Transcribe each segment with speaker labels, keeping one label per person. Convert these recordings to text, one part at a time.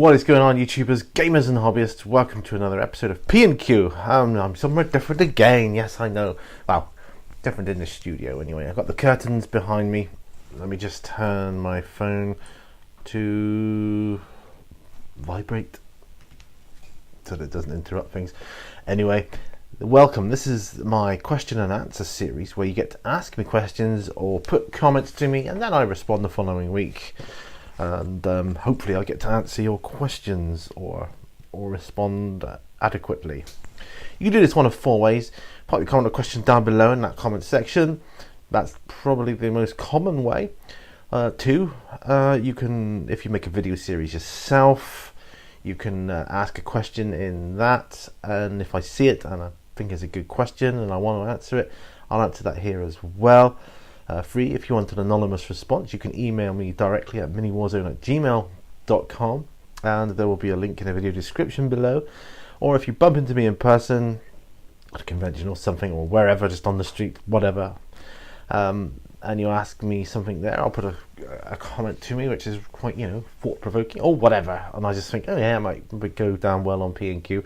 Speaker 1: What is going on, YouTubers, gamers and hobbyists? Welcome to another episode of P&Q. I'm somewhere different again. Yes, I know. Well, different in the studio anyway. I've got the curtains behind me. Let me just turn my phone to vibrate so that it doesn't interrupt things. Anyway, welcome. This is my question and answer series where you get to ask me questions or put comments to me and then I respond the following week. And hopefully I'll get to answer your questions or respond adequately. You can do this one of four ways. Pop your comment or question down below in that comment section. That's probably the most common way. Two, you can, if you make a video series yourself, you can ask a question in that, and if I see it and I think it's a good question and I want to answer it, I'll answer that here as well. Free. If you want an anonymous response, you can email me directly at miniwarzone@gmail.com, and there will be a link in the video description below. Or if you bump into me in person at a convention or something, or wherever, just on the street, whatever, and you ask me something there, I'll put a comment to me which is quite, thought-provoking or whatever, and I just think, oh yeah, it might go down well on P&Q.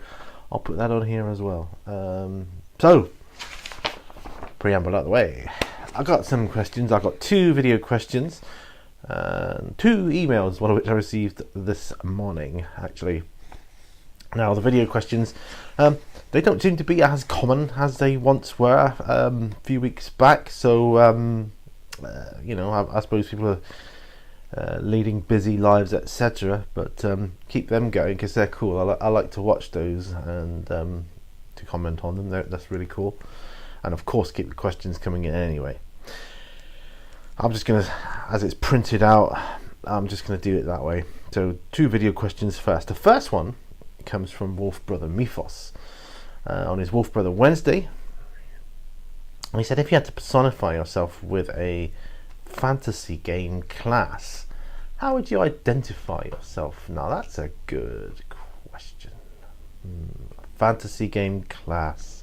Speaker 1: I'll put that on here as well. So, preamble out of the way. I got some questions. I got two video questions and two emails, one of which I received this morning, actually. Now, the video questions, they don't seem to be as common as they once were a few weeks back. So, I suppose people are leading busy lives, etc. But keep them going because they're cool. I like to watch those and to comment on them. That's really cool. And of course, keep the questions coming in anyway. I'm just going to, as it's printed out, I'm just going to do it that way. So, two video questions first. The first one comes from Wolf Brother Mythos on his Wolf Brother Wednesday. And he said, if you had to personify yourself with a fantasy game class, how would you identify yourself? Now, that's a good question. Fantasy game class.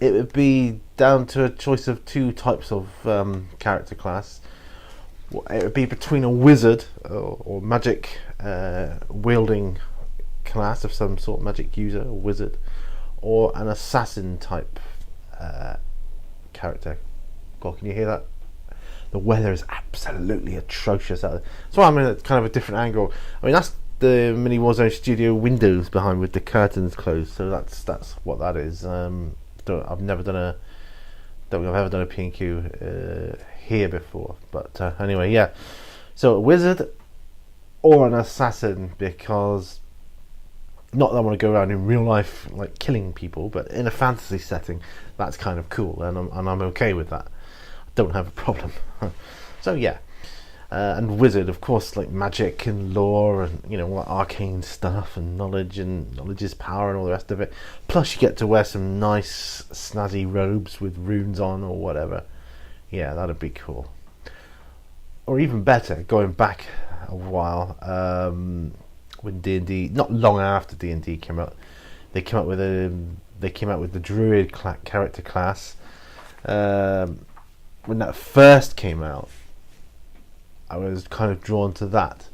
Speaker 1: It would be down to a choice of two types of character class. It would be between a wizard or magic wielding class of some sort, magic user, a wizard, or an assassin type character. God, can you hear that? The weather is absolutely atrocious out there. So I'm in a kind of a different angle. I mean, that's the Mini Warzone studio windows behind with the curtains closed. So that's what that is. I've never done a P&Q here before, but anyway, yeah. So a wizard or an assassin, because not that I want to go around in real life like killing people, but in a fantasy setting, that's kind of cool, and I'm okay with that. I don't have a problem. So yeah. And wizard, of course, like magic and lore and all that arcane stuff and knowledge is power and all the rest of it. Plus you get to wear some nice snazzy robes with runes on or whatever. Yeah, that'd be cool. Or even better, going back a while, when D&D, not long after D&D came out, they came out with the druid character class. When that first came out, I was kind of drawn to that,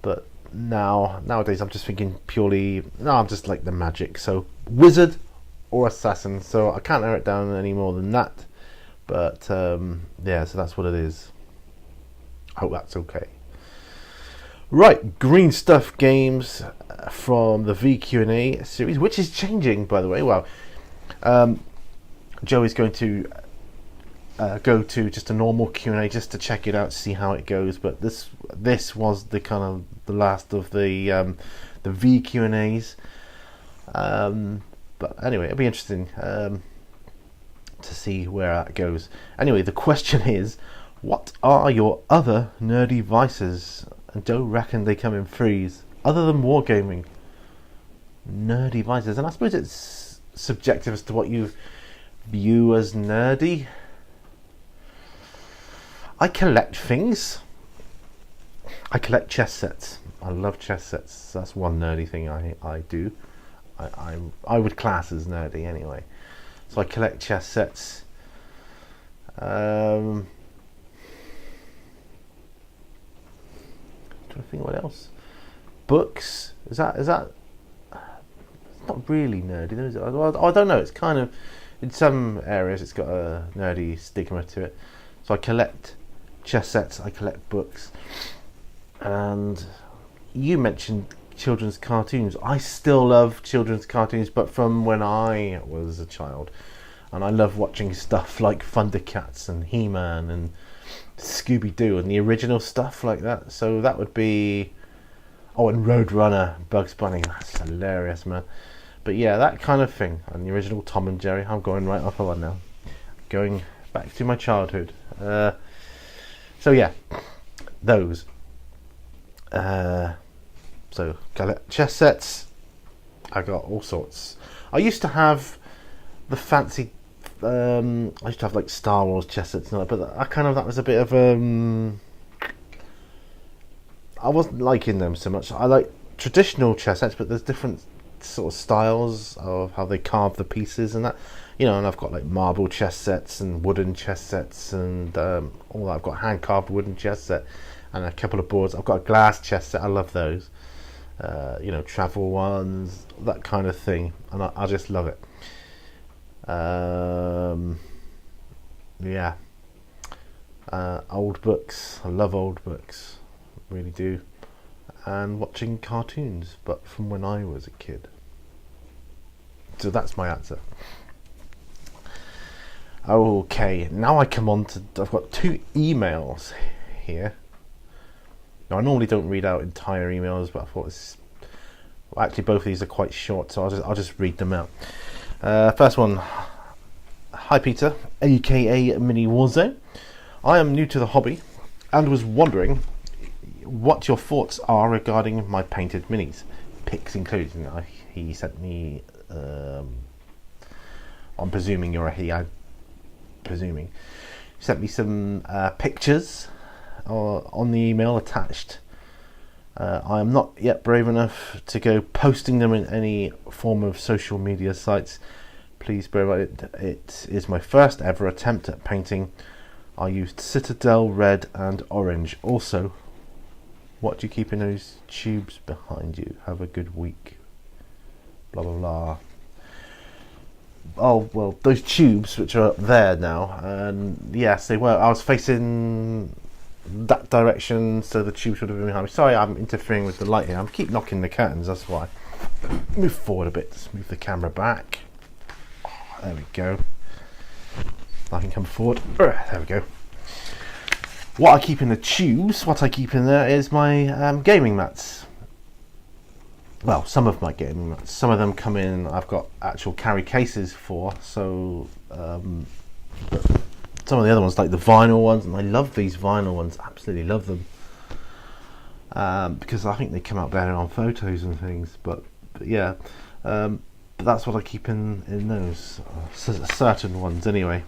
Speaker 1: but nowadays I'm just thinking purely. No, I'm just like the magic. So wizard or assassin. So I can't narrow it down any more than that. But yeah, so that's what it is. I hope that's okay. Right, Green Stuff Games from the VQ&A series, which is changing, by the way. Well, Joe is going to go to just a normal Q&A just to check it out, see how it goes. But this was the kind of the last of the VQ&As. But anyway, it'll be interesting to see where that goes. Anyway, the question is, what are your other nerdy vices? And don't reckon they come in threes, other than wargaming. Nerdy vices, and I suppose it's subjective as to what you view as nerdy. I collect things. I collect chess sets. I love chess sets. That's one nerdy thing I do. I would class as nerdy anyway. So I collect chess sets. trying to think what else. Books, is that it's not really nerdy, is it? I don't know, it's kind of, in some areas it's got a nerdy stigma to it. So I collect chess sets, I collect books, and you mentioned children's cartoons. I still love children's cartoons, but from when I was a child, and I love watching stuff like Thundercats and He-Man and Scooby-Doo and the original stuff like that. So that would be, and Roadrunner, Bugs Bunny, that's hilarious, man. But yeah, that kind of thing, and the original Tom and Jerry. I'm going right off of one now, going back to my childhood. So yeah, those. So collect chess sets. I got all sorts. I used to have the fancy. I used to have like Star Wars chess sets, but that was a bit of I wasn't liking them so much. I like traditional chess sets, but there's different sort of styles of how they carve the pieces and that, and I've got like marble chess sets and wooden chess sets and all that. I've got hand carved wooden chess set and a couple of boards. I've got a glass chess set. I love those. Travel ones, that kind of thing, and I just love it. Old books. I love old books, really do. And watching cartoons, but from when I was a kid. So that's my answer. Okay, now I come on to, I've got 2 emails here. Now I normally don't read out entire emails, but I thought actually both of these are quite short, so I'll just read them out. First one. Hi Peter, aka Mini Warzone. I am new to the hobby and was wondering what your thoughts are regarding my painted minis, pics included. He sent me, I'm presuming you're a he, I'm presuming. He sent me some pictures on the email attached. I am not yet brave enough to go posting them in any form of social media sites. Please bear in mind it is my first ever attempt at painting. I used Citadel red and orange. Also, what do you keep in those tubes behind you? Have a good week. Blah blah blah. Oh well, those tubes which are up there now, and yes, they were. I was facing that direction, so the tubes would have been behind me. Sorry, I'm interfering with the light here. I keep knocking the curtains. That's why. Move forward a bit. Just move the camera back. There we go. I can come forward. There we go. What I keep in the tubes, what I keep in there is my gaming mats. Well, some of my gaming mats. Some of them come in, I've got actual carry cases for, so but some of the other ones, like the vinyl ones, and I love these vinyl ones, absolutely love them. Because I think they come out better on photos and things, but yeah. But that's what I keep in those, certain ones anyway.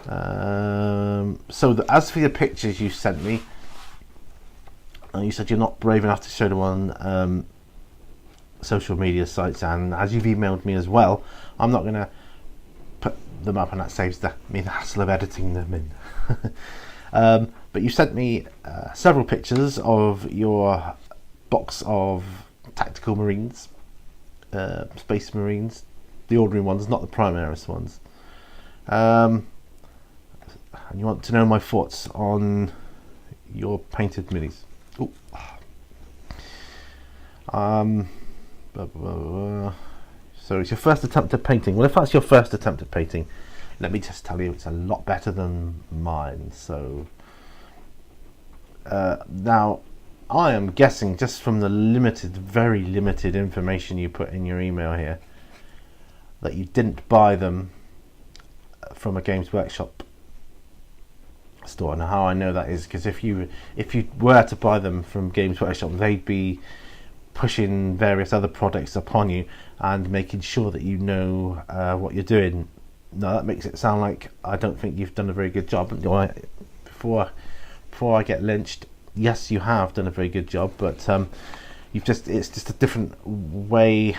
Speaker 1: So as for the pictures you sent me, you said you're not brave enough to show them on social media sites, and as you've emailed me as well, I'm not going to put them up, and that saves me the hassle of editing them in. But you sent me several pictures of your box of tactical marines, space marines, the ordinary ones, not the Primaris ones. And you want to know my thoughts on your painted minis. Ooh. Blah, blah, blah. So it's your first attempt at painting. Well, if that's your first attempt at painting, let me just tell you it's a lot better than mine. So now I am guessing, just from the very limited information you put in your email here, that you didn't buy them from a Games Workshop store. And how I know that is because if you were to buy them from Games Workshop, they'd be pushing various other products upon you and making sure that you know what you're doing. Now that makes it sound like I don't think you've done a very good job. Before I get lynched, yes, you have done a very good job, but it's just a different way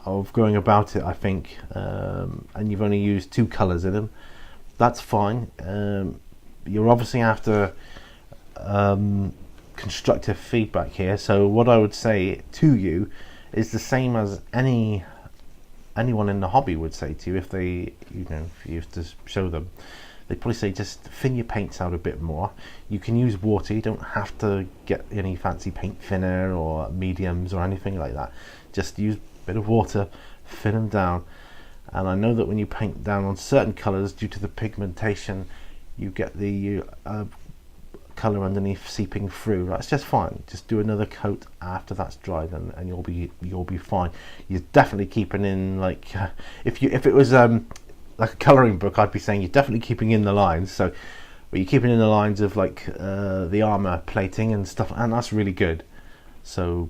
Speaker 1: of going about it, I think. And you've only used 2 colours in them. That's fine. You're obviously after, because constructive feedback here. So what I would say to you is the same as anyone in the hobby would say to you if they, if you have to show them. They'd probably say just thin your paints out a bit more. You can use water. You don't have to get any fancy paint thinner or mediums or anything like that. Just use a bit of water, thin them down. And I know that when you paint down on certain colours, due to the pigmentation, you get the colour underneath seeping through. That's just fine. Just do another coat after that's dried, and you'll be fine. You're definitely keeping in, like, if it was like a colouring book, I'd be saying you're definitely keeping in the lines. So, but you're keeping in the lines of like the armour plating and stuff, and that's really good. So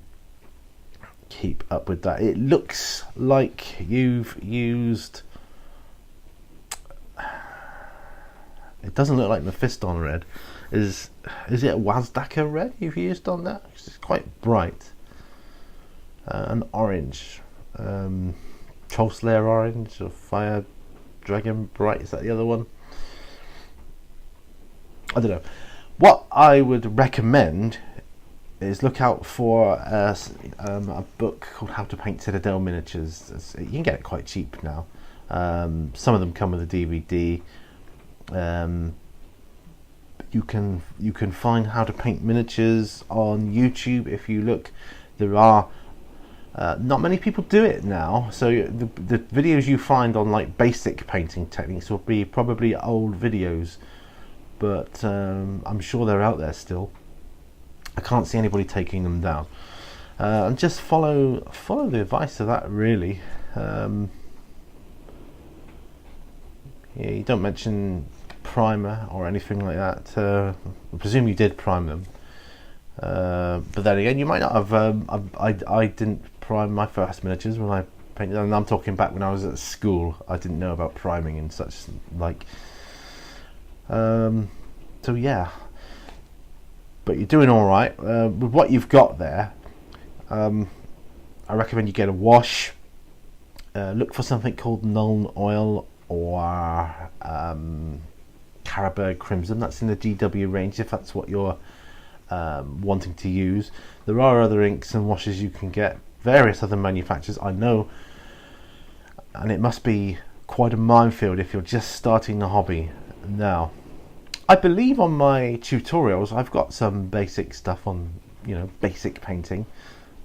Speaker 1: keep up with that. It looks like you've used. It doesn't look like Mephiston red. Is it a Wazdaka red you've used on that? It's quite bright. An orange, Troll Slayer orange, or Fire Dragon Bright. Is that the other one? I don't know. What I would recommend is look out for a book called How to Paint Citadel Miniatures. You can get it quite cheap now. Some of them come with a DVD. You can find how to paint miniatures on YouTube. If you look, there are not many people do it now. So the videos you find on like basic painting techniques will be probably old videos, but I'm sure they're out there still. I can't see anybody taking them down. And just follow the advice of that, really. Yeah, you don't mention primer or anything like that. I presume you did prime them, but then again, you might not have. I didn't prime my first miniatures when I painted, and I'm talking back when I was at school. I didn't know about priming and such like. So yeah, but you're doing all right with what you've got there. I recommend you get a wash. Look for something called Nuln Oil or Carabao Crimson. That's in the GW range if that's what you're wanting to use. There are other inks and washes you can get, various other manufacturers, I know, and it must be quite a minefield if you're just starting the hobby. Now, I believe on my tutorials I've got some basic stuff on, basic painting.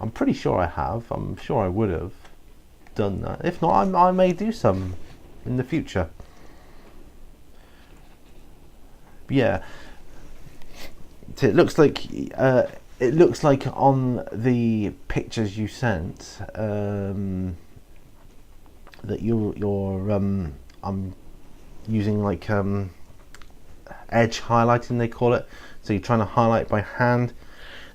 Speaker 1: I'm pretty sure I have. I'm sure I would have done that. If not, I may do some in the future. Yeah, it looks like on the pictures you sent that you're I'm using like edge highlighting, they call it. So you're trying to highlight by hand.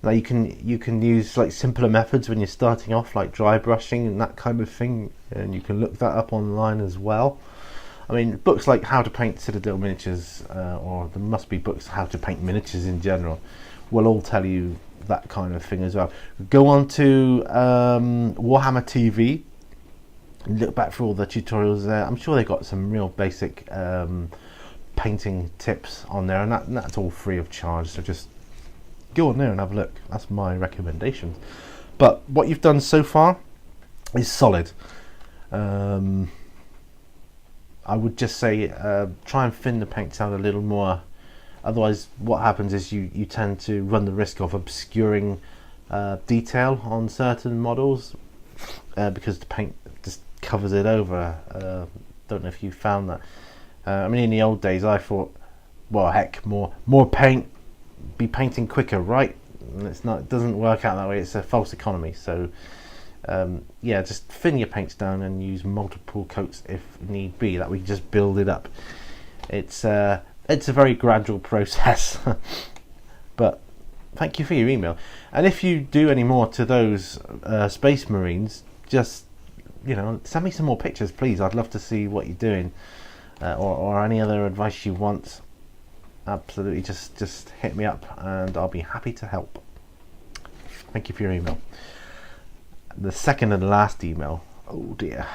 Speaker 1: Now you can use like simpler methods when you're starting off, like dry brushing and that kind of thing, and you can look that up online as well. I mean, books like How to Paint Citadel Miniatures, or there must be books How to Paint Miniatures in general, will all tell you that kind of thing as well. Go on to Warhammer TV and look back for all the tutorials there. I'm sure they've got some real basic painting tips on there, and that's all free of charge, so just go on there and have a look. That's my recommendation. But what you've done so far is solid. I would just say try and thin the paints out a little more. Otherwise, what happens is you tend to run the risk of obscuring detail on certain models because the paint just covers it over. Don't know if you found that. I mean, in the old days, I thought, well, heck, more paint, be painting quicker, right? And it's not. It doesn't work out that way. It's a false economy. So. Yeah, just thin your paints down and use multiple coats if need be. That we can just build it up. It's a very gradual process. But thank you for your email. And if you do any more to those Space Marines, just send me some more pictures, please. I'd love to see what you're doing, or any other advice you want. Absolutely, just hit me up and I'll be happy to help. Thank you for your email. The second and last email, oh dear,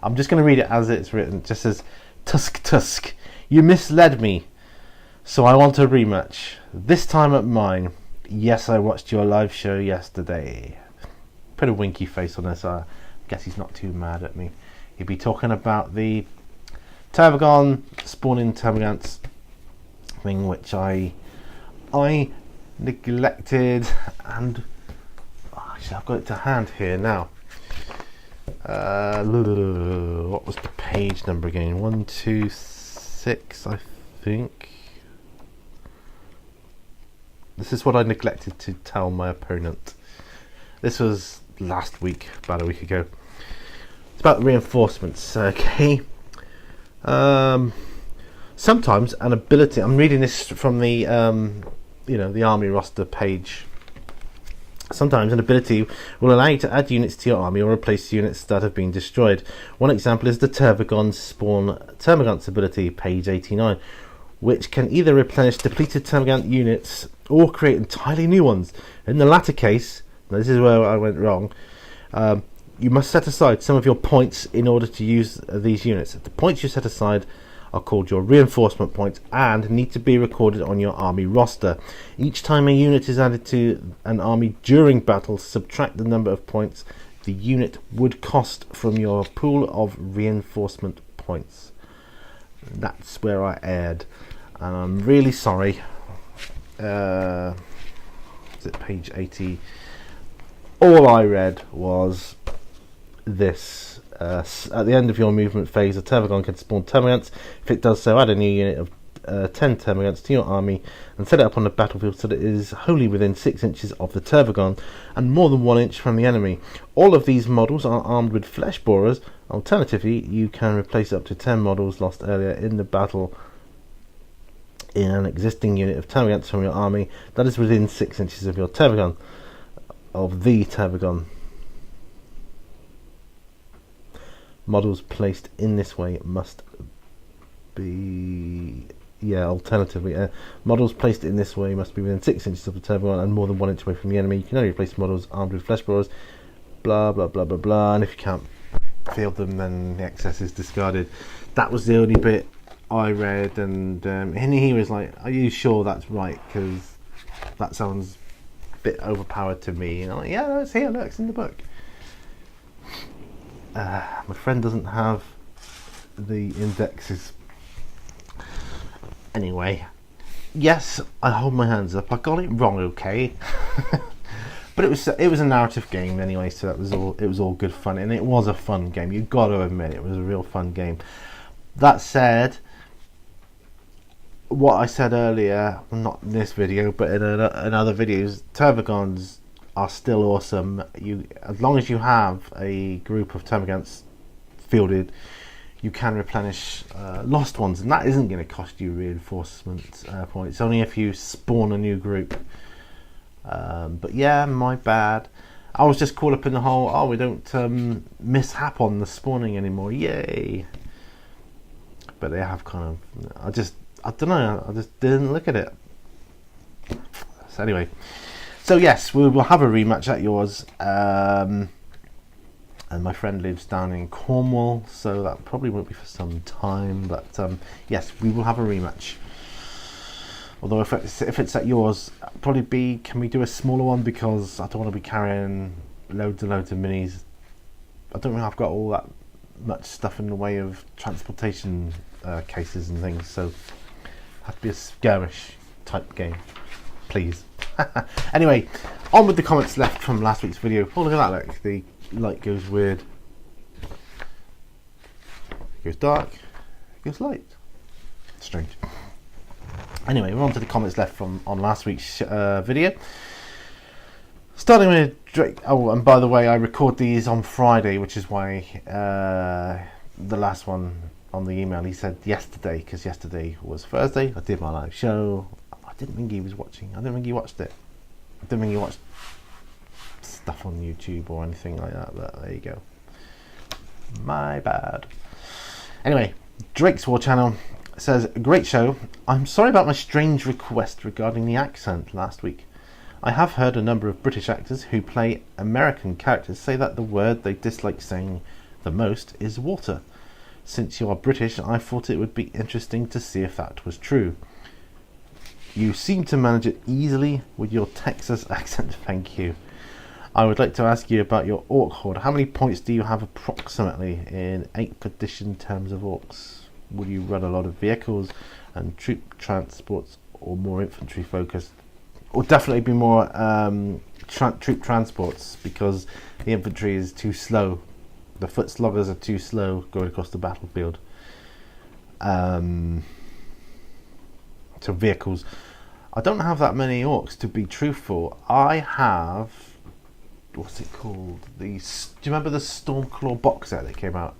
Speaker 1: I'm just going to read it as it's written. It just says, Tusk, you misled me. So I want a rematch. This time at mine. Yes, I watched your live show yesterday. Put a winky face on this. I guess he's not too mad at me. He'd be talking about the Tervagon spawning termagants thing, which I neglected, and actually I've got it to hand here now. What was the page number again? 126, I think. This is what I neglected to tell my opponent. This was last week, about a week ago. It's about reinforcements, okay? Sometimes an ability, I'm reading this from the the army roster page. Sometimes an ability will allow you to add units to your army or replace units that have been destroyed. One example is the Tervagon Spawn Termagants ability, page 89, which can either replenish depleted Termagant units or create entirely new ones. In the latter case, this is where I went wrong, you must set aside some of your points in order to use these units. The points you set aside are called your reinforcement points and need to be recorded on your army roster. Each time a unit is added to an army during battle, subtract the number of points the unit would cost from your pool of reinforcement points. That's where I erred, and I'm really sorry. Is it page 80? All I read was this. At the end of your movement phase, a Tervagon can spawn termagants. If it does so, add a new unit of 10 termagants to your army and set it up on the battlefield so that it is wholly within 6 inches of the Tervagon and more than 1 inch from the enemy. All of these models are armed with flesh borers. Alternatively, you can replace up to 10 models lost earlier in the battle in an existing unit of termagants from your army that is within 6 inches of your Tervagon, of the Tervagon. Models placed in this way must be... alternatively, models placed in this way must be within 6 inches of the Tervagon and more than 1 inch away from the enemy. You can only replace models armed with flesh borers, blah blah blah blah blah, and if you can't field them, then the excess is discarded. That was the only bit I read, and he was like, are you sure that's right? Because that sounds a bit overpowered to me. And I'm like, yeah, no, it's here, look, it's in the book. My friend doesn't have the indexes. Anyway, yes, I hold my hands up. I got it wrong, okay, but it was a narrative game anyway, so it was all good fun, and it was a fun game. You got to admit, it was a real fun game. That said, what I said earlier, not in this video, but in other videos, Tervagons are still awesome. As long as you have a group of termagants fielded, you can replenish lost ones, and that isn't going to cost you reinforcement points. Only if you spawn a new group. But yeah, my bad. I was just caught up in the whole, we don't mishap on the spawning anymore, yay. But they have kind of, I don't know, I just didn't look at it. So anyway, so yes, we will have a rematch at yours, and my friend lives down in Cornwall, so that probably won't be for some time, but yes, we will have a rematch. Although if it's at yours, probably can we do a smaller one, because I don't want to be carrying loads and loads of minis. I don't think I've got all that much stuff in the way of transportation cases and things, so have to be a skirmish type game, please. Anyway, on with the comments left from last week's video. Oh, look at that, look, the light goes weird, it goes dark, it goes light, strange. Anyway, we're on to the comments left from on last week's video, starting with Drake. Oh, and by the way, I record these on Friday, which is why the last one on the email, he said yesterday, because yesterday was Thursday. I did my live show. I didn't think he was watching. I didn't think he watched it. I didn't think he watched stuff on YouTube or anything like that, but there you go. My bad. Anyway, Drake's War Channel says, great show. I'm sorry about my strange request regarding the accent last week. I have heard a number of British actors who play American characters say that the word they dislike saying the most is water. Since you are British, I thought it would be interesting to see if that was true. You seem to manage it easily with your Texas accent. Thank you. I would like to ask you about your orc horde. How many points do you have approximately in 8th edition terms of orcs? Will you run a lot of vehicles and troop transports, or more infantry focused? Or definitely be more troop transports, because the infantry is too slow. The foot sloggers are too slow going across the battlefield. So vehicles. I don't have that many orcs, to be truthful. I have, what's it called? Do you remember the Stormclaw box set that came out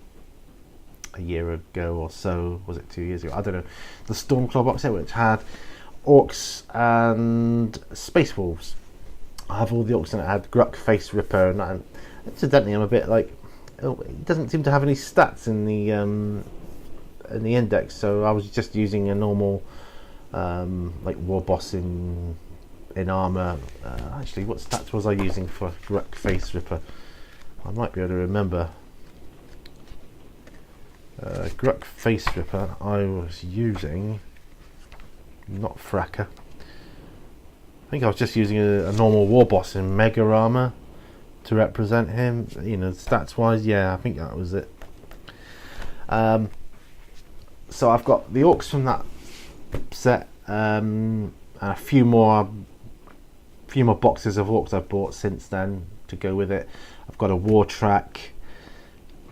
Speaker 1: a year ago or so? Was it 2 years ago? I don't know. The Stormclaw box set, which had orcs and space wolves. I have all the orcs, and it had Gruck, Face Ripper, and incidentally, I'm a bit like, it doesn't seem to have any stats in the index, so I was just using a normal like war boss in armor. Actually, what stats was I using for Gruck, Face Ripper? I might be able to remember. Gruck, Face Ripper, I was using, not Fracker. I think I was just using a normal war boss in mega armor to represent him. You know, stats wise, yeah, I think that was it. So I've got the orcs from that set, and a few more boxes of orcs I've bought since then to go with it. I've got a war track.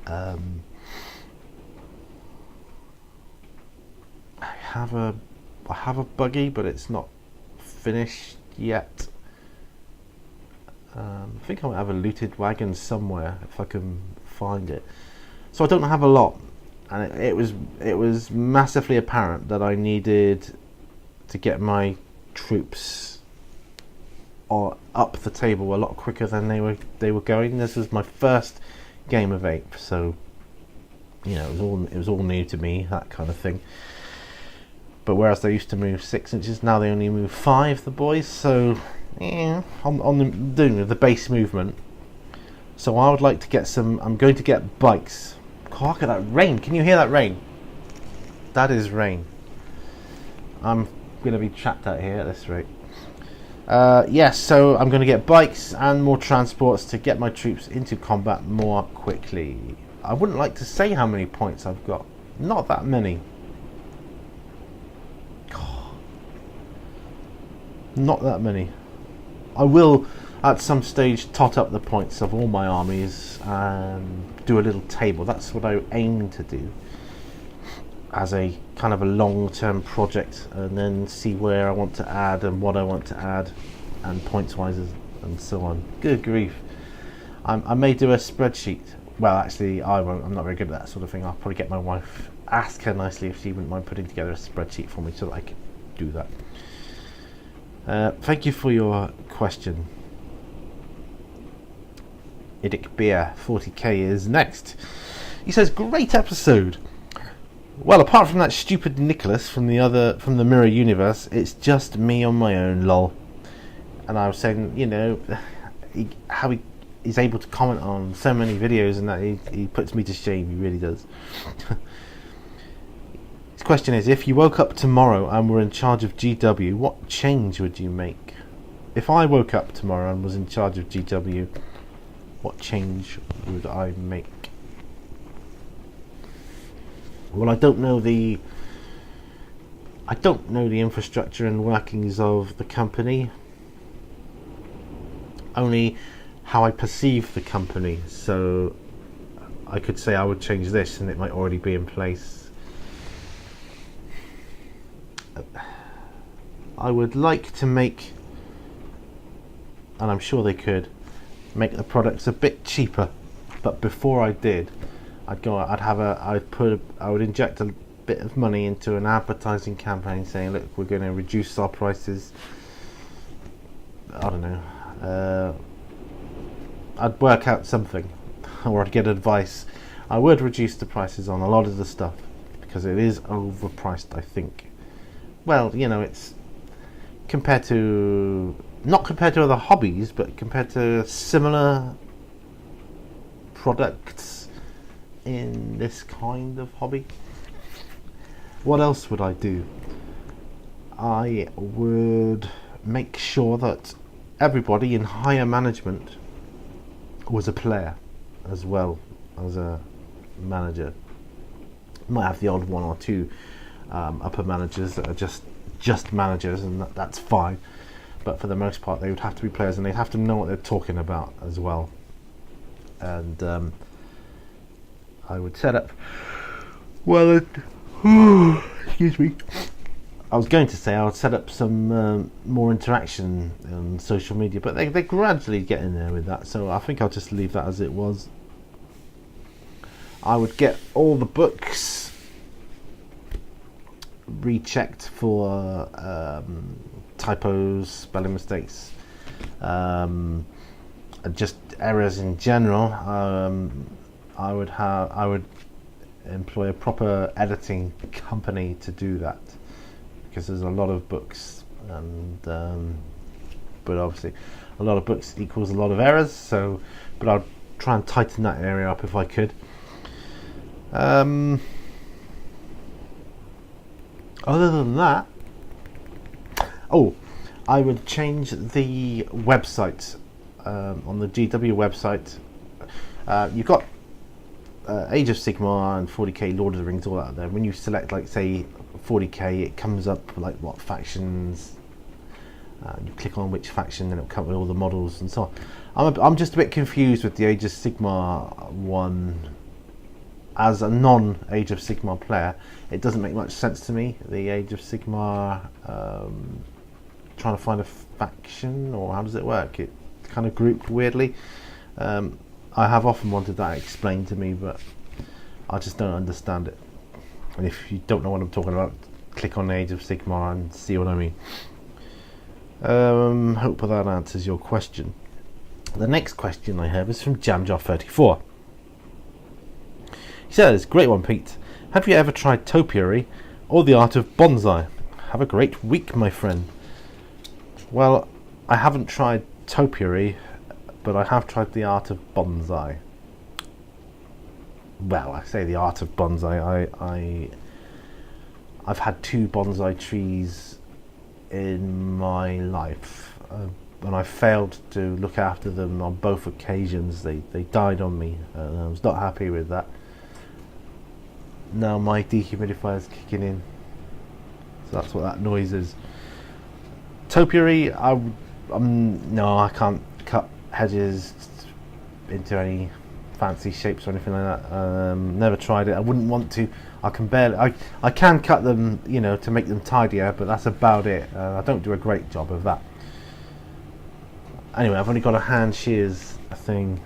Speaker 1: I have a buggy, but it's not finished yet. I think I might have a looted wagon somewhere if I can find it. So I don't have a lot, and it was massively apparent that I needed to get my troops up the table a lot quicker than they were going. This was my first game of 8, so you know, it was all new to me, that kind of thing. But whereas they used to move 6 inches, now they only move 5, the boys. So yeah, on doing the base movement. So I would like to get some. I'm going to get bikes. Oh, look at that rain! Can you hear that rain? That is rain. I'm going to be trapped out here at this rate. Yes, so I'm going to get bikes and more transports to get my troops into combat more quickly. I wouldn't like to say how many points I've got. Not that many. Not that many. I will at some stage tot up the points of all my armies and do a little table. That's what I aim to do as a kind of a long-term project, and then see where I want to add and what I want to add, and points wise and so on. Good grief. I may do a spreadsheet. Well, actually I won't. I'm not very good at that sort of thing. I'll probably get my wife, ask her nicely if she wouldn't mind putting together a spreadsheet for me so that I can do that. Thank you for your question. Idic Beer 40k is next. He says, great episode. Well, apart from that stupid Nicholas from the Mirror Universe, it's just me on my own, lol. And I was saying, you know, how he is able to comment on so many videos, and that he puts me to shame. He really does. His question is, if you woke up tomorrow and were in charge of GW, what change would you make? If I woke up tomorrow and was in charge of GW, what change would I make? Well, I don't know the infrastructure and workings of the company. Only how I perceive the company. So I could say I would change this, and it might already be in place. I would like to make, and I'm sure they could, make the products a bit cheaper. But before I did, I would inject a bit of money into an advertising campaign saying, look, we're going to reduce our prices. I don't know. I'd work out something, or I'd get advice. I would reduce the prices on a lot of the stuff because it is overpriced, I think. Well, you know, it's not compared to other hobbies, but compared to similar products in this kind of hobby. What else would I do? I would make sure that everybody in higher management was a player as well as a manager. Might have the odd one or two upper managers that are just managers, and that's fine, but for the most part they would have to be players, and they'd have to know what they're talking about as well. And I would set up excuse me, I was going to say I would set up some more interaction on social media, but they gradually get in there with that, so I think I'll just leave that as it was. I would get all the books rechecked for typos, spelling mistakes, just errors in general. I would employ a proper editing company to do that, because there's a lot of books, and but obviously a lot of books equals a lot of errors, so but I'd try and tighten that area up if I could. Other than that, I would change the website on the GW website. You've got Age of Sigmar and 40k, Lord of the Rings, all out there. When you select, like, say 40k, it comes up like what factions. You click on which faction, and it'll come with all the models and so on. I'm just a bit confused with the Age of Sigmar one. As a non-Age of Sigmar player, it doesn't make much sense to me. The Age of Sigmar, trying to find a faction, or how does it work? It kind of grouped weirdly. I have often wanted that explained to me, but I just don't understand it. And if you don't know what I'm talking about, click on Age of Sigmar and see what I mean. Hope that answers your question. The next question I have is from Jamjar34. He says, great one, Pete. Have you ever tried Topiary or the art of bonsai? Have a great week, my friend. Well, I haven't tried Topiary, but I have tried the art of bonsai. Well, I say the art of bonsai. I've had 2 bonsai trees in my life, and I failed to look after them on both occasions. They died on me, and I was not happy with that. Now my dehumidifier is kicking in, so that's what that noise is. Topiary, no, I can't cut hedges into any fancy shapes or anything like that. Never tried it. I wouldn't want to. I can cut them, to make them tidier, but that's about it. I don't do a great job of that. Anyway, I've only got a hand shears thing,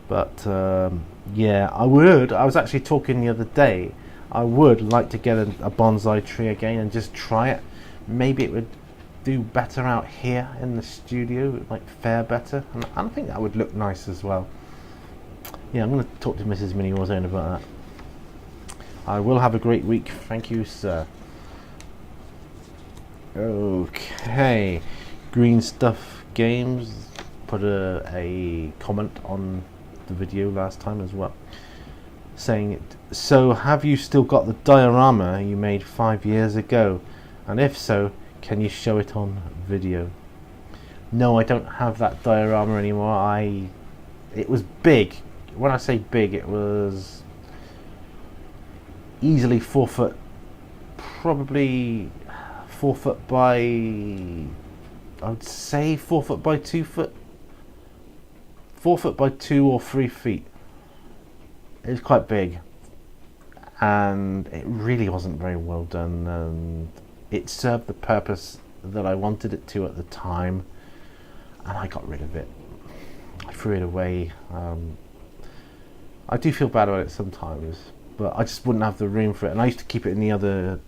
Speaker 1: but yeah, I was actually talking the other day, I would like to get a bonsai tree again and just try it. Maybe it would do better out here in the studio. It might fare better, and I think that would look nice as well. Yeah, I'm going to talk to Mrs. Mini Warzone about that. I will have a great week. Thank you, sir. Okay, Green Stuff Games put a comment on the video last time as well, saying, so have you still got the diorama you made 5 years ago, and if so, can you show it on video? No, I don't have that diorama anymore. It was big. When I say big, it was easily 4 foot, probably 4 foot by, I would say 4 foot by 2 foot, 4 foot by 2 or 3 feet. It was quite big, and it really wasn't very well done, and it served the purpose that I wanted it to at the time, and I got rid of it. I threw it away. I do feel bad about it sometimes, but I just wouldn't have the room for it, and I used to keep it in the other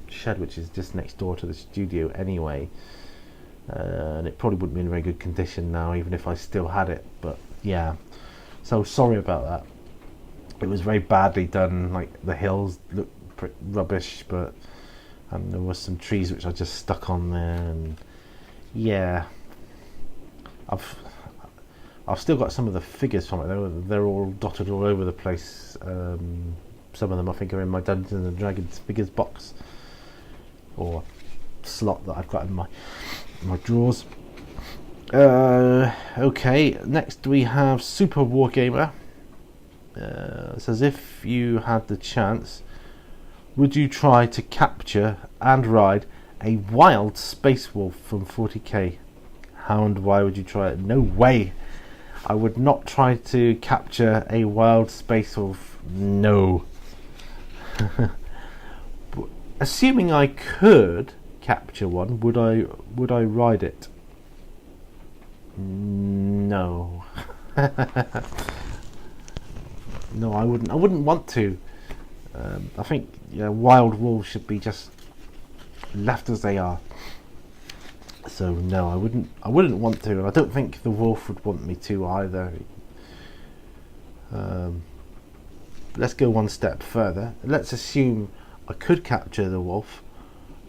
Speaker 1: shed, which is just next door to the studio anyway, and it probably wouldn't be in very good condition now, even if I still had it. But yeah, so sorry about that. It was very badly done. Like, the hills looked pretty rubbish, but and there was some trees which I just stuck on there, and yeah, I've still got some of the figures from it. They're all dotted all over the place. Some of them I think are in my Dungeons and Dragons figures box or slot that I've got in my drawers. Okay, next we have Super Wargamer. It says, if you had the chance, would you try to capture and ride a wild space wolf from 40k? How and why would you try it? No way! I would not try to capture a wild space wolf. No. Assuming I could capture one, would I ride it? No. No, I wouldn't want to. I think wild wolves should be just left as they are. So no, I wouldn't want to. I don't think the wolf would want me to either. Let's go one step further. Let's assume I could capture the wolf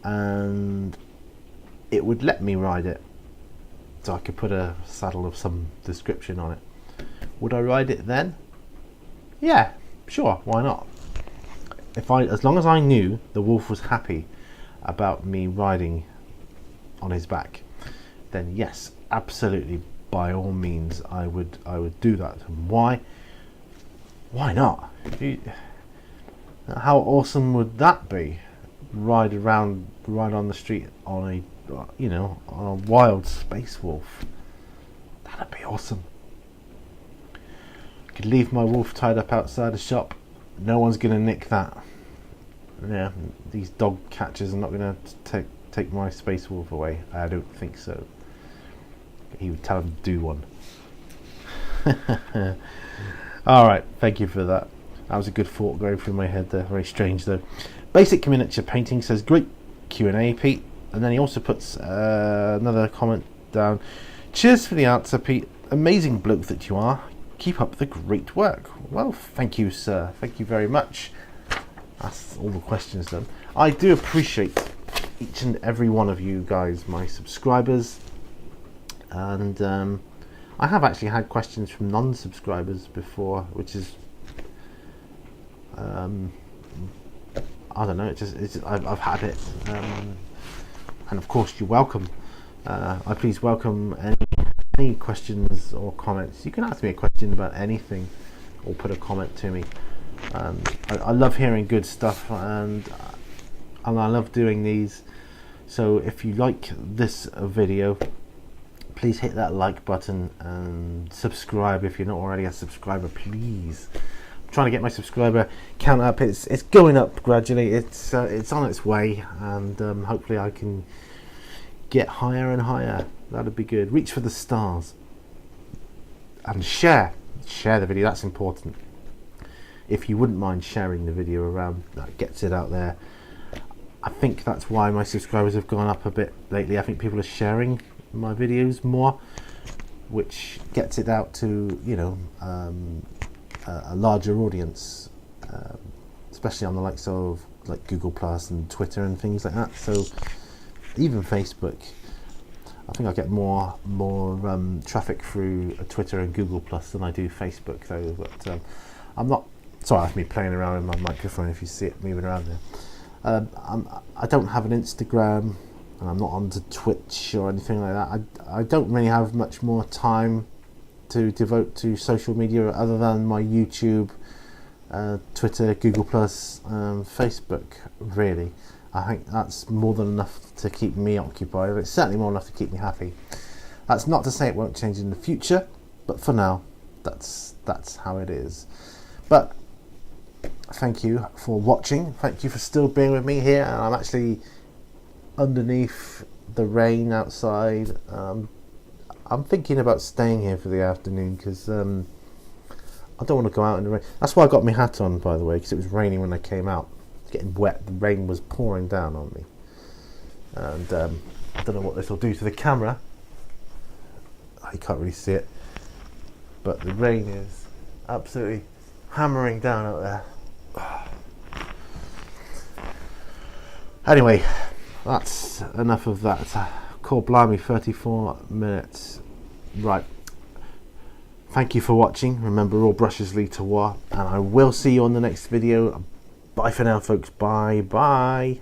Speaker 1: and it would let me ride it, so I could put a saddle of some description on it. Would I ride it then? Yeah, sure, why not? As long as I knew the wolf was happy about me riding on his back, then yes, absolutely, by all means, I would do that. Why not? How awesome would that be? Ride on the street on a wild space wolf. That'd be awesome. Could leave my wolf tied up outside the shop. No one's gonna nick that. Yeah, these dog catchers are not gonna take my space wolf away. I don't think so. He would tell him to do one. Alright, thank you for that. That was a good thought going through my head there. Very strange though. Basic Miniature Painting says, great Q&A, Pete. And then he also puts another comment down. Cheers for the answer, Pete. Amazing bloke that you are. Keep up the great work. Well, thank you, sir. Thank you very much. That's all the questions done. I do appreciate each and every one of you guys, my subscribers. And I have actually had questions from non-subscribers before, which is I don't know. I've had it, and of course you're welcome. I please welcome any questions or comments. You can ask me a question about anything, or put a comment to me. I love hearing good stuff, and I love doing these. So if you like this video, please hit that like button and subscribe if you're not already a subscriber, please. I'm trying to get my subscriber count up. It's going up gradually. It's on its way, and hopefully I can get higher and higher. That'd be good. Reach for the stars. And share the video. That's important. If you wouldn't mind sharing the video around, that gets it out there. I think that's why my subscribers have gone up a bit lately. I think people are sharing my videos more, which gets it out to a larger audience, especially on the likes of like Google Plus and Twitter and things like that. So even Facebook, I think I get more traffic through Twitter and Google Plus than I do Facebook though. But I'm not. Sorry, that's me playing around with my microphone. If you see it moving around there. I don't have an Instagram, and I'm not onto Twitch or anything like that. I don't really have much more time to devote to social media other than my YouTube, Twitter, Google Plus, Facebook. Really, I think that's more than enough to keep me occupied. It's certainly more enough to keep me happy. That's not to say it won't change in the future, but for now, that's how it is. But thank you for watching. Thank you for still being with me here. I'm actually underneath the rain outside. I'm thinking about staying here for the afternoon because I don't want to go out in the rain. That's why I got my hat on, by the way, because it was raining when I came out. It's getting wet. The rain was pouring down on me. And I don't know what this will do to the camera. You can't really see it. But the rain is absolutely hammering down out there. Anyway, that's enough of that. Call blimey, 34 minutes. Right. Thank you for watching. Remember, all brushes lead to war, and I will see you on the next video. Bye for now, folks. Bye.